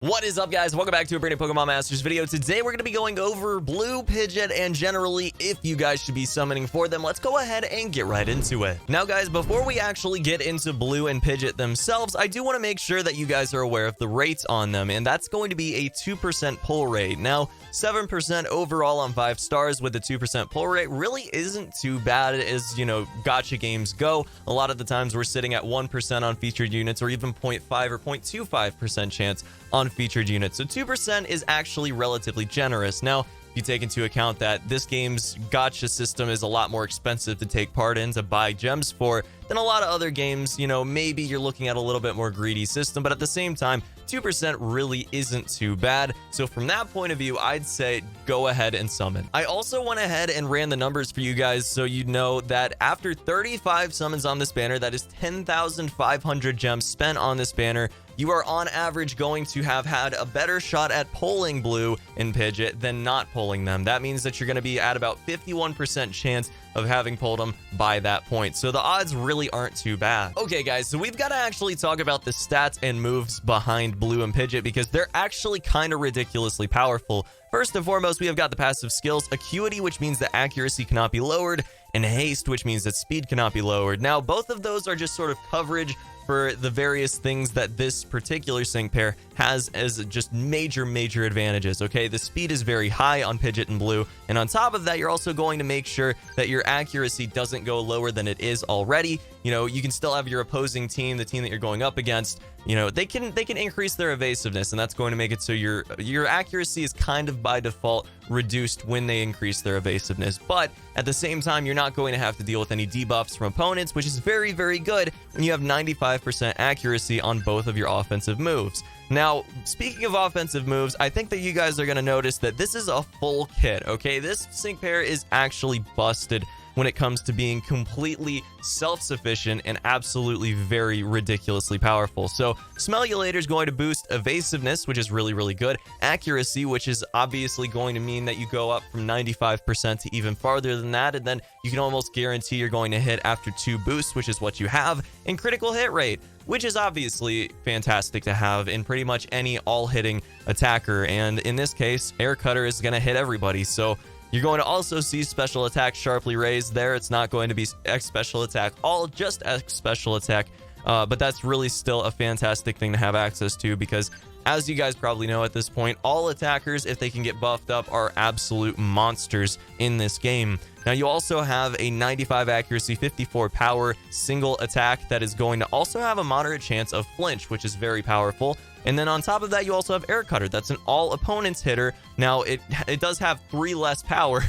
What is up, guys? Welcome back to a brand new Pokemon Masters video. Today we're going to be going over Blue, Pidgeot, and generally if you guys should be summoning for them. Let's go ahead and get right into it. Now, guys, before we actually get into Blue and Pidgeot themselves, I do want to make sure that you guys are aware of the rates on them, and that's going to be a 2% pull rate. Now, 7% overall on 5 stars with a 2% pull rate really isn't too bad as, gacha games go. A lot of the times we're sitting at 1% on featured units or even 0.5 or 0.25% chance on featured units. So 2% is actually relatively generous. Now, if you take into account that this game's gacha system is a lot more expensive to take part in, to buy gems for, than a lot of other games, maybe you're looking at a little bit more greedy system, but at the same time, 2% really isn't too bad. So from that point of view, I'd say go ahead and summon. I also went ahead and ran the numbers for you guys so you know that after 35 summons on this banner, that is 10,500 gems spent on this banner, you are on average going to have had a better shot at pulling Blue and Pidgeot than not pulling them. That means that you're going to be at about 51% chance of having pulled them by that point. So the odds really aren't too bad. Okay, guys, so we've got to actually talk about the stats and moves behind Blue and Pidgeot because they're actually kind of ridiculously powerful. First and foremost, we have got the passive skills, Acuity, which means that accuracy cannot be lowered, and Haste, which means that speed cannot be lowered. Now, both of those are just sort of coverage for the various things that this particular sync pair has as just major advantages. Okay, the speed is very high on Pidgeot and Blue, and on top of that, you're also going to make sure that your accuracy doesn't go lower than it is already. You can still have your opposing team, the team that you're going up against, they can increase their evasiveness, and that's going to make it so your accuracy is kind of by default reduced when they increase their evasiveness. But at the same time, you're not going to have to deal with any debuffs from opponents, which is very good when you have 95% accuracy on both of your offensive moves. Now, speaking of offensive moves, I think that you guys are going to notice that this is a full kit, okay? This sync pair is actually busted when it comes to being completely self-sufficient and absolutely very ridiculously powerful. So Smellulator is going to boost evasiveness, which is really good. Accuracy, which is obviously going to mean that you go up from 95% to even farther than that, and then you can almost guarantee you're going to hit after 2 boosts, which is what you have. And critical hit rate, which is obviously fantastic to have in pretty much any all-hitting attacker. And in this case, Air Cutter is going to hit everybody. So you're going to also see special attack sharply raised there. It's not going to be X special attack, all just X special attack. But that's really still a fantastic thing to have access to because, as you guys probably know at this point, all attackers, if they can get buffed up, are absolute monsters in this game. Now, you also have a 95 accuracy, 54 power single attack that is going to also have a moderate chance of flinch, which is very powerful. And then on top of that, you also have Air Cutter. That's an all opponents hitter. Now, it does have 3 less power,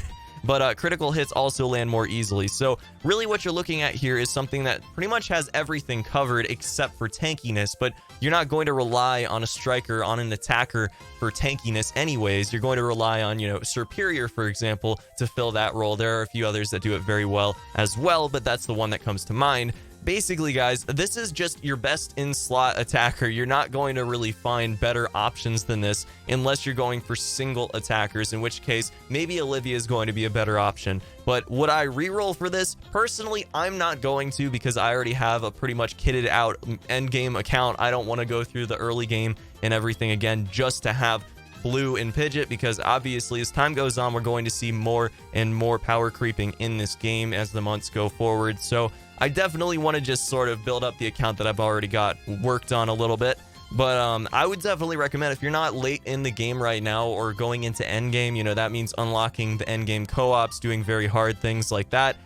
but critical hits also land more easily. So really what you're looking at here is something that pretty much has everything covered except for tankiness, but you're not going to rely on a striker, on an attacker for tankiness anyways. You're going to rely on, Superior, for example, to fill that role. There are a few others that do it very well as well, but that's the one that comes to mind. Basically, guys, this is just your best in-slot attacker. You're not going to really find better options than this unless you're going for single attackers, in which case maybe Olivia is going to be a better option. But would I reroll for this? Personally, I'm not going to because I already have a pretty much kitted out endgame account. I don't want to go through the early game and everything again just to have Blue and Pidgeot, because obviously as time goes on, we're going to see more and more power creeping in this game as the months go forward. So I definitely want to just sort of build up the account that I've already got worked on a little bit. But I would definitely recommend, if you're not late in the game right now or going into endgame, that means unlocking the endgame co-ops, doing very hard things like that.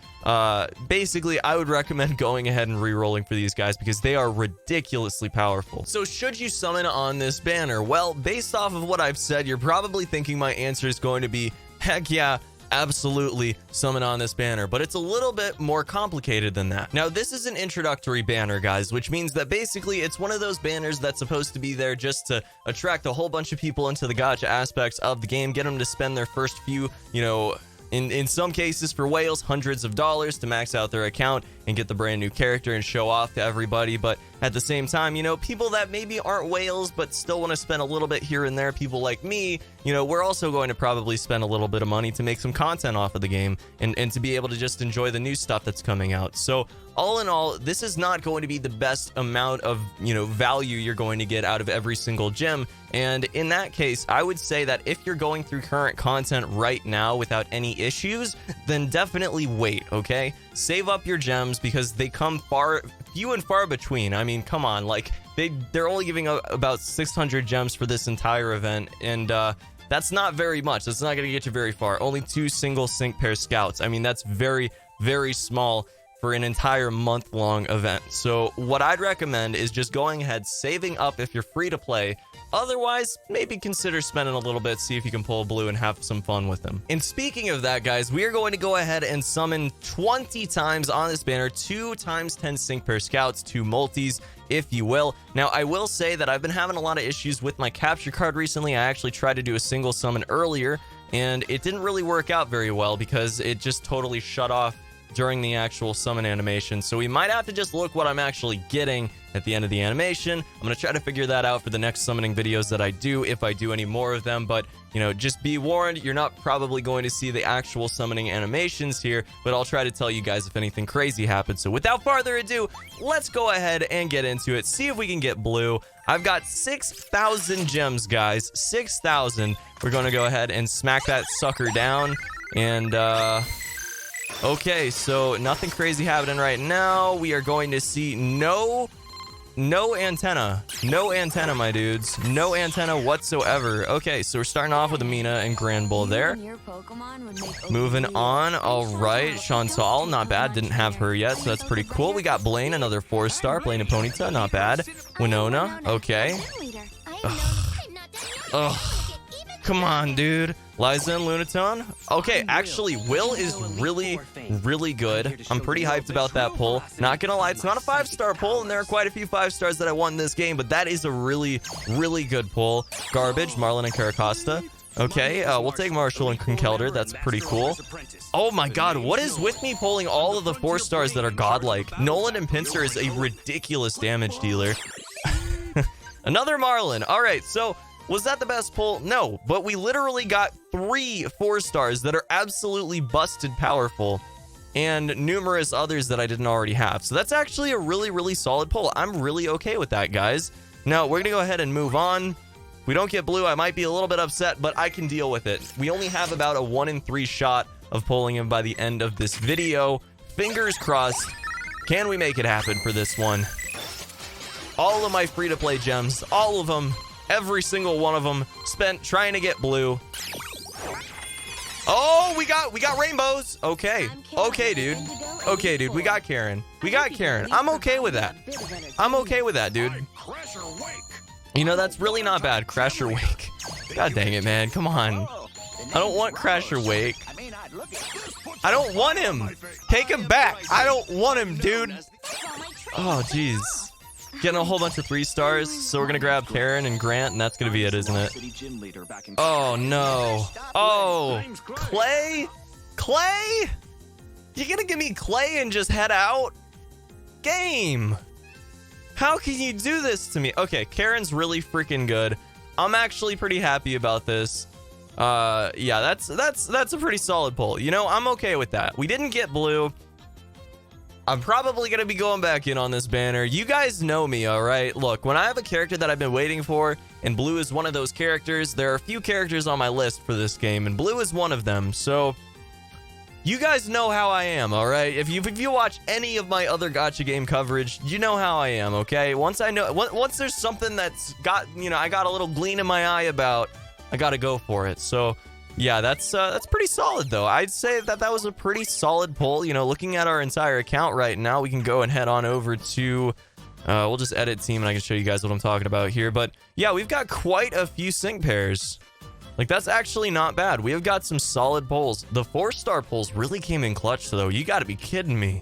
Basically, I would recommend going ahead and re-rolling for these guys because they are ridiculously powerful. So should you summon on this banner? Well, based off of what I've said, you're probably thinking my answer is going to be, heck yeah, absolutely summon on this banner, but it's a little bit more complicated than that. Now, this is an introductory banner, guys, which means that basically it's one of those banners that's supposed to be there just to attract a whole bunch of people into the gacha aspects of the game, get them to spend their first few, in some cases for whales, hundreds of dollars to max out their account. and get the brand new character and show off to everybody. But at the same time, you know, people that maybe aren't whales but still want to spend a little bit here and there, people like me, you know, we're also going to probably spend a little bit of money to make some content off of the game and to be able to just enjoy the new stuff that's coming out. So all in all, this is not going to be the best amount of, you know, value you're going to get out of every single gem. And in that case, I would say that if you're going through current content right now without any issues, then definitely wait, okay? Save up your gems because they come few and far between. I mean, come on, like they're only giving out about 600 gems for this entire event, and that's not very much. That's not going to get you very far. Only 2 single sync pair scouts. I mean, that's very, very small for an entire month-long event. So what I'd recommend is just going ahead, saving up if you're free to play. Otherwise, maybe consider spending a little bit, see if you can pull a blue and have some fun with them. And speaking of that, guys, we are going to go ahead and summon 20 times on this banner, 2 times 10 sync pair scouts, 2 multis, if you will. Now, I will say that I've been having a lot of issues with my capture card recently. I actually tried to do a single summon earlier, and it didn't really work out very well because it just totally shut off during the actual summon animation. So we might have to just look what I'm actually getting at the end of the animation. I'm going to try to figure that out for the next summoning videos that I do, if I do any more of them. But, you know, just be warned, you're not probably going to see the actual summoning animations here, but I'll try to tell you guys if anything crazy happens. So without further ado, let's go ahead and get into it, see if we can get blue. I've got 6,000 gems, guys, 6,000. We're going to go ahead and smack that sucker down. And, okay, so nothing crazy happening right now. We are going to see no antenna. No antenna, my dudes. No antenna whatsoever. Okay, so we're starting off with Amina and Grand Bull there. Moving on. All right, Chantal, not bad. Didn't have her yet, so that's pretty cool. We got Blaine, another 4-star. Blaine and Ponyta, not bad. Winona, okay. Ugh. Come on, dude. Liza and Lunatone. Okay, actually, Will is really, really good. I'm pretty hyped about that pull. Not gonna lie, it's not a 5-star pull, and there are quite a few 5-stars that I want in this game, but that is a really, really good pull. Garbage, Marlon and Caracosta. Okay, we'll take Marshall and Kunkelder. That's pretty cool. Oh my god, what is with me pulling all of the 4-stars that are godlike? Nolan and Pincer is a ridiculous damage dealer. Another Marlon. All right, so was that the best pull? No, but we literally got 3 4-stars that are absolutely busted powerful and numerous others that I didn't already have. So that's actually a really, really solid pull. I'm really okay with that, guys. Now, we're going to go ahead and move on. If we don't get blue, I might be a little bit upset, but I can deal with it. We only have about a 1 in 3 shot of pulling him by the end of this video. Fingers crossed. Can we make it happen for this one? All of my free-to-play gems, all of them, every single one of them spent trying to get blue. Oh, we got rainbows. Okay. Okay, dude. Okay, dude. We got Karen. We got Karen. I'm okay with that. I'm okay with that, dude. You know, that's really not bad. Crash or Wake. God dang it, man. Come on. I don't want Crash or Wake. I don't want him. Take him back. I don't want him, dude. Oh, jeez. Getting a whole bunch of 3-stars, so we're gonna grab Karen and Grant, and that's gonna be it, isn't it? Oh no. Oh, Clay? Clay? You gonna give me Clay and just head out? Game. How can you do this to me? Okay, Karen's really freaking good. I'm actually pretty happy about this. Yeah, that's a pretty solid pull. You know, I'm okay with that. We didn't get blue. I'm probably going to be going back in on this banner. You guys know me, all right? Look, when I have a character that I've been waiting for, and blue is one of those characters, there are a few characters on my list for this game, and blue is one of them. So, you guys know how I am, all right? If you watch any of my other gacha game coverage, you know how I am, okay? Once there's something that's got, you know, I got a little gleam in my eye about, I got to go for it. So, yeah, that's pretty solid, though. I'd say that was a pretty solid pull. You know, looking at our entire account right now, we can go and head on over to, we'll just edit team, and I can show you guys what I'm talking about here. But, yeah, we've got quite a few sync pairs. Like, that's actually not bad. We have got some solid pulls. The 4-star pulls really came in clutch, though. You got to be kidding me.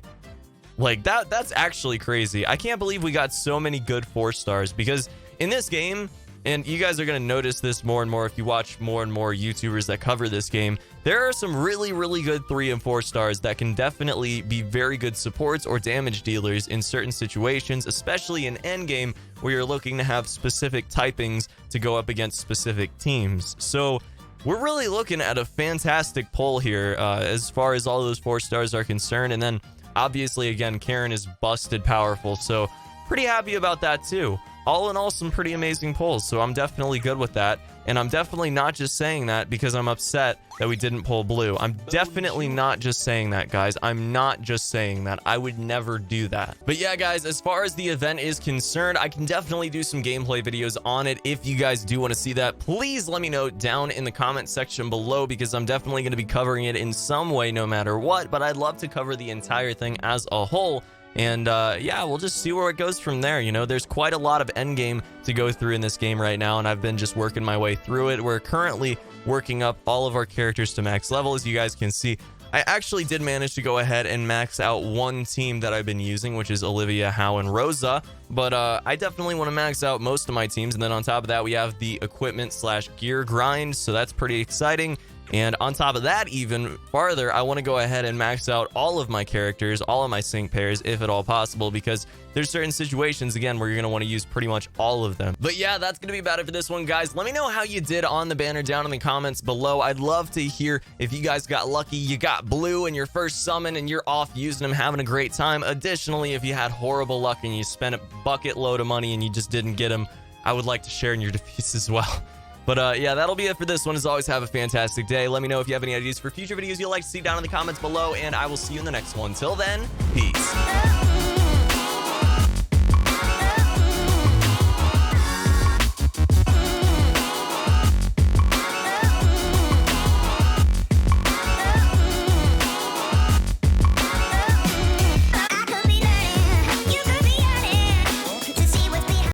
Like, that's actually crazy. I can't believe we got so many good 4-stars, because in this game, And you guys are going to notice this more and more if you watch more and more YouTubers that cover this game. There are some really good 3 and 4 stars that can definitely be very good supports or damage dealers in certain situations, especially in endgame where you're looking to have specific typings to go up against specific teams. So we're really looking at a fantastic pull here as far as all those 4 stars are concerned. And then obviously, again, Karen is busted powerful, so pretty happy about that too. All in all, some pretty amazing pulls, so I'm definitely good with that. And I'm definitely not just saying that because I'm upset that we didn't pull blue. I'm definitely not just saying that, guys. I'm not just saying that. I would never do that. But yeah, guys, as far as the event is concerned, I can definitely do some gameplay videos on it. If you guys do want to see that, please let me know down in the comment section below, because I'm definitely going to be covering it in some way no matter what. But I'd love to cover the entire thing as a whole. And yeah, we'll just see where it goes from there. You know, there's quite a lot of endgame to go through in this game right now, and I've been just working my way through it. We're currently working up all of our characters to max level, as you guys can see. I actually did manage to go ahead and max out one team that I've been using, which is Olivia, Hao, and Rosa. But I definitely want to max out most of my teams. And then on top of that, we have the equipment/gear grind, so that's pretty exciting. And on top of that, even farther, I want to go ahead and max out all of my characters, all of my sync pairs, if at all possible, because there's certain situations, again, where you're going to want to use pretty much all of them. But yeah, that's going to be about it for this one, guys. Let me know how you did on the banner down in the comments below. I'd love to hear if you guys got lucky, you got blue in your first summon, and you're off using them, having a great time. Additionally, if you had horrible luck and you spent a bucket load of money and you just didn't get them, I would like to share in your defeats as well. But yeah, that'll be it for this one. As always, have a fantastic day. Let me know if you have any ideas for future videos you'd like to see down in the comments below, and I will see you in the next one. Till then, peace.